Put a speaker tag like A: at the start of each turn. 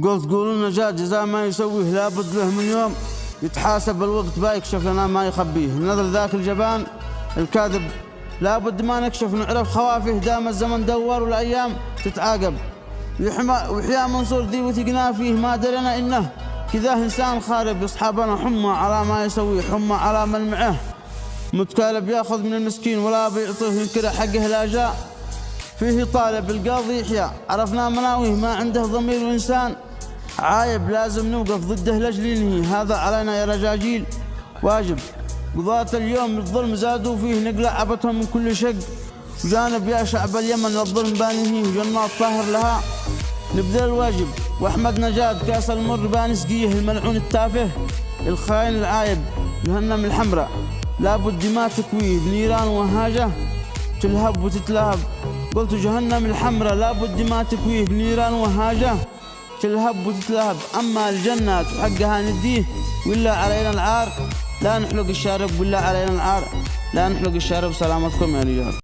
A: قلت قولوا نجاة جزاء ما يسويه لابد له من يوم يتحاسب الوقت بايكشف لنا ما يخبيه. نذر ذاك الجبان الكاذب لابد ما نكشف نعرف خوافيه دام الزمن دوار والأيام تتعاقب. وحيا منصور ذي وثقنا فيه ما درنا إنه كذا إنسان خارب يصحابنا حمى على ما يسوي حمى على من معه متكالب ياخذ من المسكين ولا بيعطيه ينكر حقه لا جاء فيه طالب القاضي يحيى عرفنا مناويه ما عنده ضمير وإنسان عايب لازم نوقف ضده لاجل ننهي هذا علينا يا رجاجيل واجب. قضاة اليوم الظلم زادوا فيه نقلع عبتهم من كل شق وجانب يا شعب اليمن للظلم بانهيه وجنات طاهر لها نبذل الواجب. واحمد نجاد كاس المر بانسقيه الملعون التافه الخاين العايب جهنم الحمراء لابد ما تكويه بنيران وهاجه تلهب وتتلهب. قلت جهنم الحمراء لابد ما تكويه بنيران وهاجه تلهب وتتلهب. أما الجنة حقها نديه ولا علينا العار لا نحلق الشارب ولا علينا العار لا نحلق الشارب. سلامتكم يا رجال.